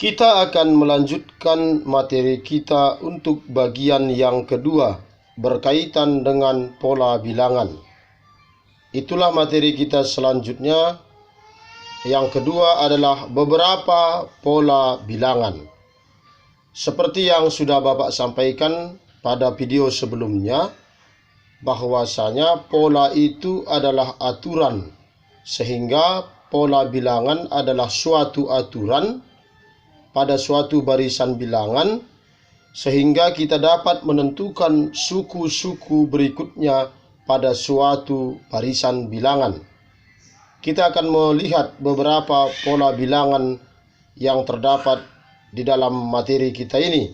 Kita akan melanjutkan materi kita untuk bagian yang kedua berkaitan dengan pola bilangan. Itulah materi kita selanjutnya. Yang kedua adalah beberapa pola bilangan. Seperti yang sudah Bapak sampaikan pada video sebelumnya, bahwasanya pola itu adalah aturan, sehingga pola bilangan adalah suatu aturan pada suatu barisan bilangan, sehingga kita dapat menentukan suku-suku berikutnya pada suatu barisan bilangan. Kita akan melihat beberapa pola bilangan yang terdapat di dalam materi kita ini.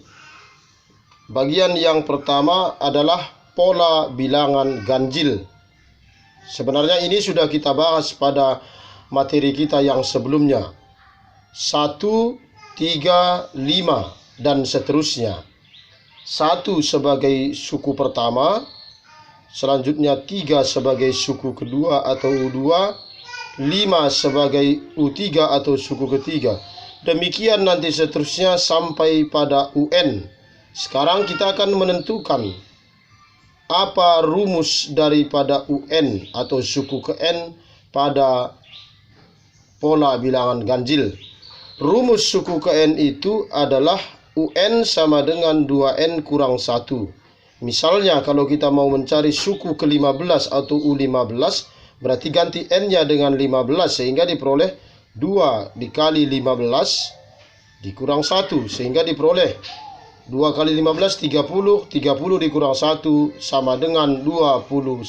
Bagian yang pertama adalah pola bilangan ganjil. Sebenarnya ini sudah kita bahas pada materi kita yang sebelumnya. 1, 3, 5, dan seterusnya. 1 sebagai suku pertama, selanjutnya 3 sebagai suku kedua atau U2, 5 sebagai U3 atau suku ketiga. Demikian nanti seterusnya sampai pada UN. Sekarang kita akan menentukan apa rumus daripada UN atau suku ke N pada pola bilangan ganjil. Rumus suku ke N itu adalah UN sama dengan 2N kurang 1. Misalnya kalau kita mau mencari suku ke-15 atau U15, berarti ganti N-nya dengan 15 sehingga diperoleh 2 dikali 15 dikurang 1 sehingga diperoleh 2 kali 15 30, 30 dikurang 1 sama dengan 29.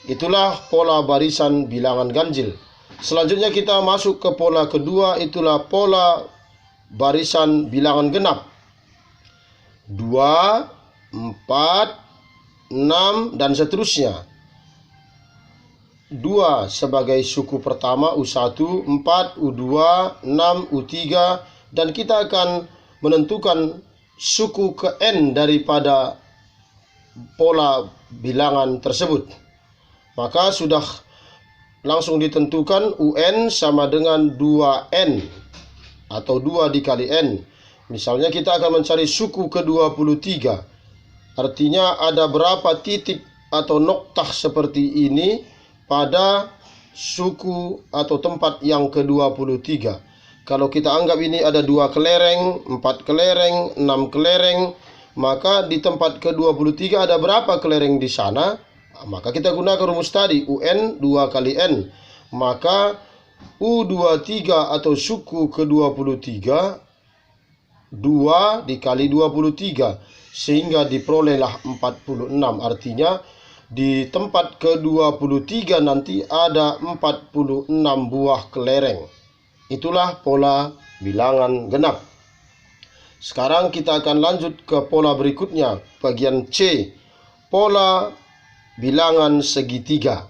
Itulah pola barisan bilangan ganjil. Selanjutnya kita masuk ke pola kedua, itulah pola barisan bilangan genap. 2, 4, 6, dan seterusnya. 2 sebagai suku pertama U1, 4, U2, 6, U3, dan kita akan menentukan suku ke N daripada pola bilangan tersebut. Maka sudah langsung ditentukan UN sama dengan 2N atau 2 dikali N. Misalnya kita akan mencari suku ke-23. Artinya ada berapa titik atau noktah seperti ini pada suku atau tempat yang ke-23. Kalau kita anggap ini ada 2 kelereng, 4 kelereng, 6 kelereng, maka di tempat ke-23 ada berapa kelereng di sana? Maka kita gunakan rumus tadi, UN 2 kali N. Maka U23 atau suku ke-23, 2 dikali 23, sehingga diperolehlah 46. Artinya di tempat ke-23 nanti ada 46 buah kelereng. Itulah pola bilangan genap. Sekarang kita akan lanjut ke pola berikutnya, bagian C, pola bilangan segitiga.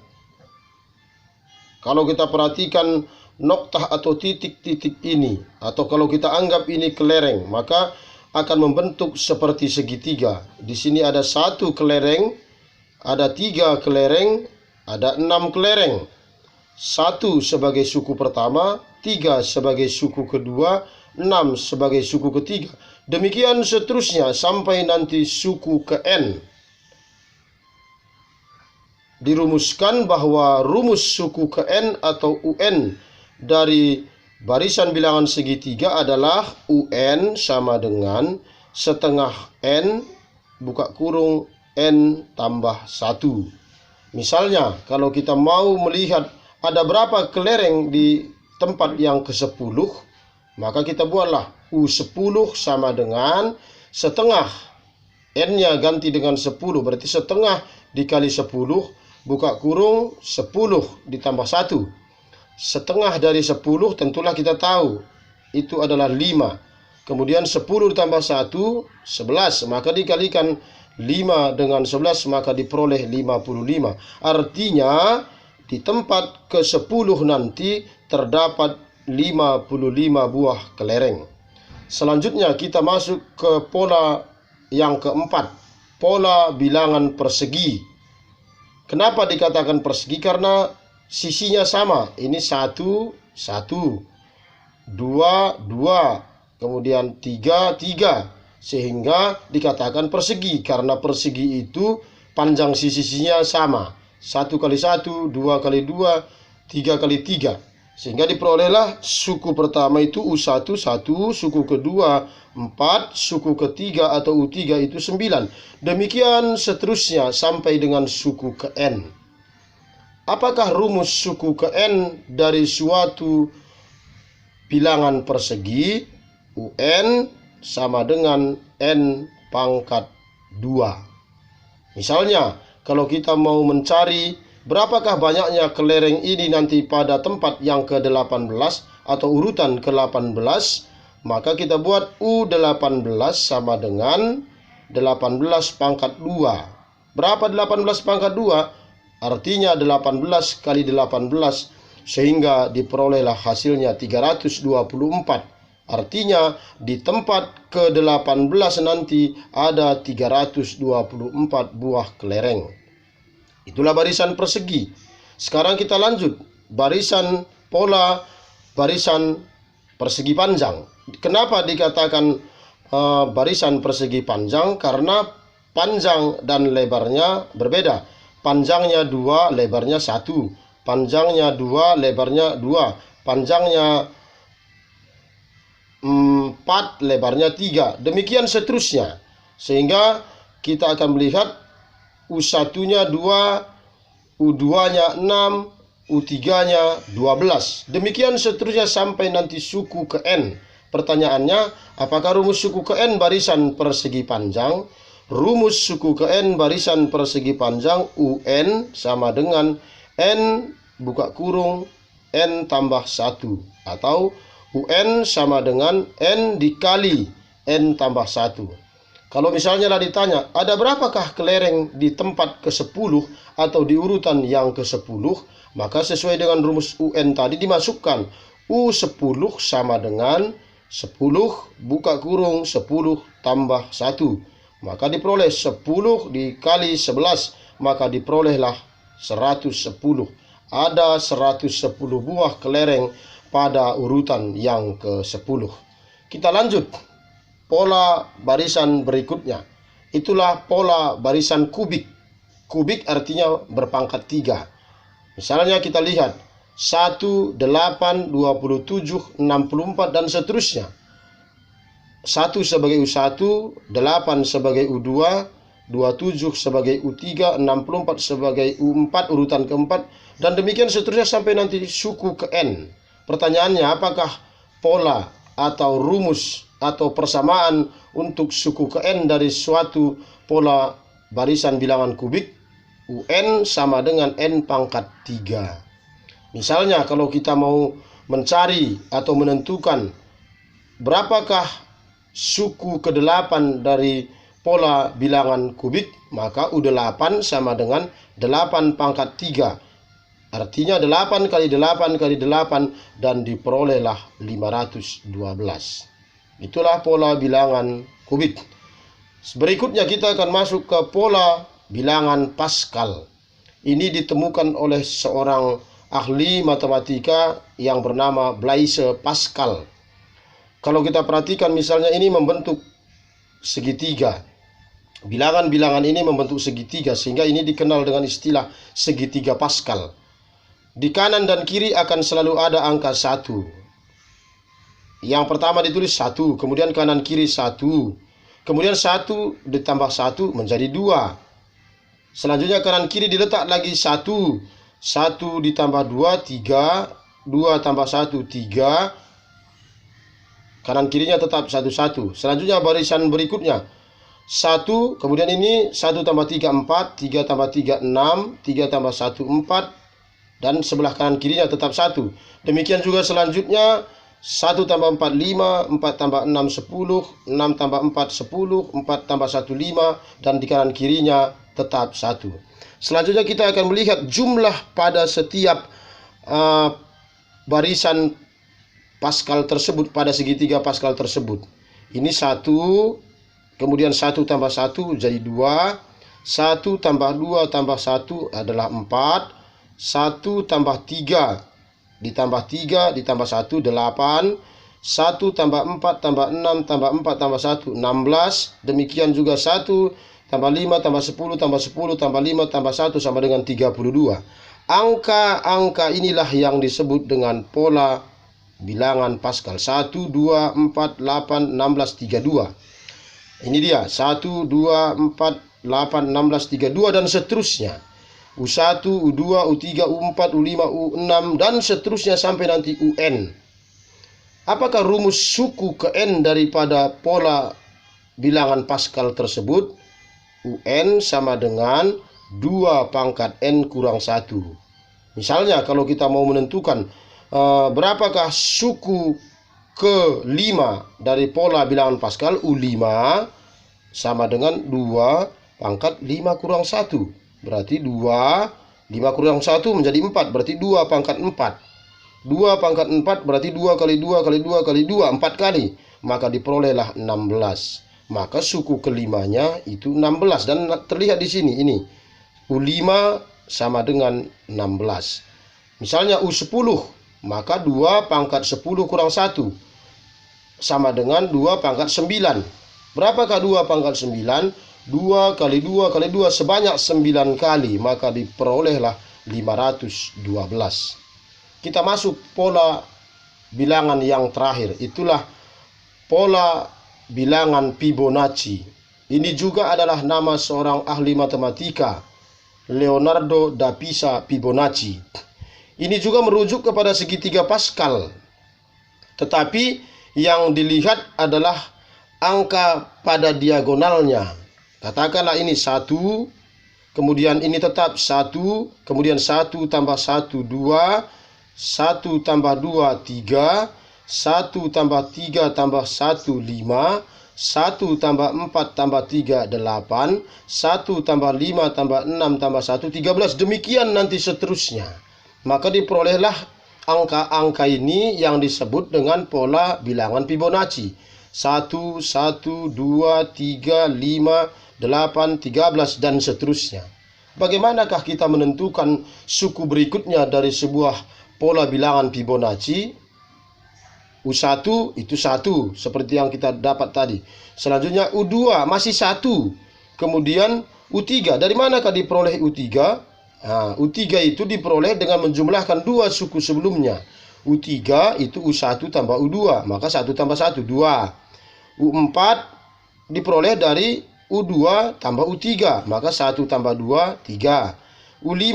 Kalau kita perhatikan noktah atau titik-titik ini, atau kalau kita anggap ini kelereng, maka akan membentuk seperti segitiga. Di sini ada 1 kelereng, ada 3 kelereng, ada 6 kelereng. 1 sebagai suku pertama, 3 sebagai suku kedua, 6 sebagai suku ketiga. Demikian seterusnya sampai nanti suku ke N. Dirumuskan bahwa rumus suku ke N atau UN dari barisan bilangan segitiga adalah UN sama dengan setengah N buka kurung N tambah 1. Misalnya kalau kita mau melihat ada berapa kelereng di tempat yang ke-10, maka kita buatlah U10 sama dengan setengah N-nya ganti dengan 10, berarti setengah dikali 10 buka kurung 10 ditambah 1. Setengah dari 10 tentulah kita tahu itu adalah 5. Kemudian 10 ditambah 1, 11. Maka dikalikan 5 dengan 11, maka diperoleh 55. Artinya di tempat ke-10 nanti terdapat 55 buah kelereng. Selanjutnya kita masuk ke pola yang keempat, pola bilangan persegi. Kenapa dikatakan persegi? Karena sisinya sama. Ini 1, 1, 2, 2, kemudian 3, 3. Sehingga dikatakan persegi, karena persegi itu panjang sisi-sisinya sama. 1 kali 1, 2 kali 2, 3 kali 3. Sehingga diperolehlah suku pertama itu U1 1, suku kedua 4, suku ketiga atau U3 itu 9. Demikian seterusnya sampai dengan suku ke N. Apakah rumus suku ke N dari suatu bilangan persegi? UN sama dengan N pangkat 2. Misalnya, kalau kita mau mencari berapakah banyaknya kelereng ini nanti pada tempat yang ke-18 atau urutan ke-18, maka kita buat U18 sama dengan 18 pangkat 2. Berapa 18 pangkat 2? Artinya 18 kali 18, sehingga diperolehlah hasilnya 324. Artinya di tempat ke-18 nanti ada 324 buah kelereng. Itulah barisan persegi. Sekarang kita lanjut barisan pola barisan persegi panjang. Kenapa dikatakan barisan persegi panjang? Karena panjang dan lebarnya berbeda. Panjangnya 2, lebarnya 1. Panjangnya 2, lebarnya 2. Panjangnya 4, lebarnya 3. Demikian seterusnya. Sehingga kita akan melihat U1-nya 2, U2-nya 6, U3-nya 12. Demikian seterusnya sampai nanti suku ke N. Pertanyaannya, apakah rumus suku ke N barisan persegi panjang? Rumus suku ke N barisan persegi panjang UN sama dengan N buka kurung N tambah 1, atau UN sama dengan N dikali N tambah 1. Kalau misalnya lah ditanya, ada berapakah kelereng di tempat ke-10 atau di urutan yang ke-10, maka sesuai dengan rumus UN tadi dimasukkan U10 sama dengan 10 buka kurung 10 tambah 1. Maka diperoleh 10 dikali 11, maka diperolehlah 110. Ada 110 buah kelereng pada urutan yang ke-10. Kita lanjut pola barisan berikutnya. Itulah pola barisan kubik. Kubik artinya berpangkat 3. Misalnya kita lihat 1, 8, 27, 64 dan seterusnya. 1 sebagai U1, 8 sebagai U2, 27 sebagai U3, 64 sebagai U4 urutan keempat, dan demikian seterusnya sampai nanti suku ke N. Pertanyaannya, apakah pola atau rumus atau persamaan untuk suku ke N dari suatu pola barisan bilangan kubik? UN sama dengan N pangkat 3. Misalnya kalau kita mau mencari atau menentukan berapakah suku ke-8 dari pola bilangan kubik, maka U8 sama dengan 8 pangkat 3. Artinya 8 kali 8 kali 8 dan diperolehlah 512. Itulah pola bilangan kubik. Berikutnya kita akan masuk ke pola bilangan Pascal. Ini ditemukan oleh seorang ahli matematika yang bernama Blaise Pascal. Kalau kita perhatikan misalnya ini membentuk segitiga. Bilangan-bilangan ini membentuk segitiga, sehingga ini dikenal dengan istilah segitiga Pascal. Di kanan dan kiri akan selalu ada angka 1. Yang pertama ditulis 1, kemudian kanan kiri 1. Kemudian 1 ditambah 1 menjadi 2. Selanjutnya kanan kiri diletak lagi 1. 1 ditambah 2, 3. 2 tambah 1, 3. Kanan kirinya tetap 1, 1. Selanjutnya barisan berikutnya 1, kemudian ini 1 tambah 3, 4. 3 tambah 3, 6. 3 tambah 1, 4. Dan sebelah kanan kirinya tetap 1. Demikian juga selanjutnya 1 tambah 4, 5. 4 tambah 6, 10. 6 tambah 4, 10. 4 tambah 1, 5. Dan di kanan kirinya tetap 1. Selanjutnya kita akan melihat jumlah pada setiap barisan Pascal tersebut, pada segitiga Pascal tersebut. Ini 1, kemudian 1 tambah 1 jadi 2. 1 tambah 2 tambah 1 adalah 4. 1 tambah 3 ditambah 3 ditambah 1, 8. 1 tambah 4 tambah 6 tambah 4 tambah 1, 16. Demikian juga 1 tambah 5 tambah 10 tambah 10 tambah 5 tambah 1 sama dengan 32. Angka-angka inilah yang disebut dengan pola bilangan Paskal. 1, 2, 4, 8, 16, 32. Ini dia 1, 2, 4, 8, 16, 32 dan seterusnya. U1, U2, U3, U4, U5, U6 dan seterusnya sampai nanti UN. Apakah rumus suku ke N daripada pola bilangan Paskal tersebut? UN sama dengan 2 pangkat N kurang 1. Misalnya kalau kita mau menentukan berapakah suku ke-5 dari pola bilangan Paskal, U5 sama dengan 2 pangkat 5 kurang 1. Berarti 5 kurang 1 menjadi 4, berarti 2 pangkat 4. 2 pangkat 4 berarti 2 kali 2 kali 2 kali 2, 4 kali. Maka diperolehlah 16. Maka suku kelimanya itu 16. Dan terlihat di sini, ini. U5 sama dengan 16. Misalnya U10, maka 2 pangkat 10 kurang 1 sama dengan 2 pangkat 9. Berapakah 2 pangkat 9? 2 kali 2 kali 2 sebanyak 9 kali. Maka diperolehlah 512. Kita masuk pola bilangan yang terakhir. Itulah pola bilangan Fibonacci. Ini juga adalah nama seorang ahli matematika, Leonardo da Pisa Fibonacci. Ini juga merujuk kepada segitiga Paskal. Tetapi yang dilihat adalah angka pada diagonalnya. Katakanlah ini 1, kemudian ini tetap 1, kemudian 1 tambah 1, 2, 1 tambah 2, 3, 1 tambah 3 tambah 1, 5, 1 tambah 4 tambah 3, 8, 1 tambah 5 tambah 6 tambah 1, 13. Demikian nanti seterusnya. Maka diperolehlah angka-angka ini yang disebut dengan pola bilangan Fibonacci. 1, 1, 2, 3, 5, 8, 13 dan seterusnya. Bagaimanakah kita menentukan suku berikutnya dari sebuah pola bilangan Fibonacci? U1 itu 1 seperti yang kita dapat tadi. Selanjutnya U2 masih 1. Kemudian U3, dari manakah diperoleh U3? Nah, U3 itu diperoleh dengan menjumlahkan 2 suku sebelumnya. U3 itu U1 tambah U2, maka 1 tambah 1, 2. U4 diperoleh dari U2 tambah U3, maka 1 tambah 2, 3. U5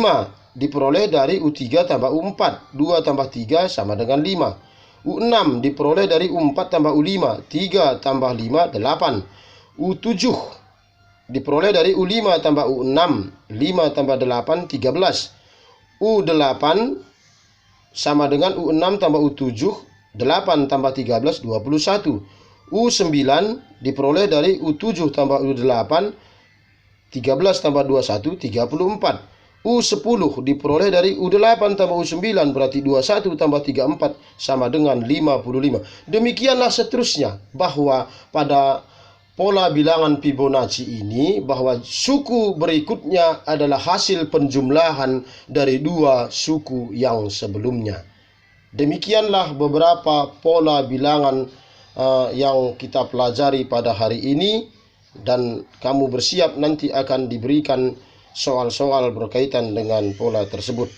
diperoleh dari U3 tambah U4, 2 tambah 3 sama dengan 5. U6 diperoleh dari U4 tambah U5, 3 tambah 5, 8. U7 diperoleh dari U5 tambah U6, 5 tambah 8, 13. U8 sama dengan U6 tambah U7, 8 tambah 13, 21. U9 diperoleh dari U7 tambah U8, 13 tambah 21, 34. U10 diperoleh dari U8 tambah U9, berarti 21 tambah 34 sama dengan 55. Demikianlah seterusnya, bahwa pada pola bilangan Fibonacci ini, bahwa suku berikutnya adalah hasil penjumlahan dari 2 suku yang sebelumnya. Demikianlah beberapa pola bilangan yang kita pelajari pada hari ini, dan kamu bersiap nanti akan diberikan soal-soal berkaitan dengan pola tersebut.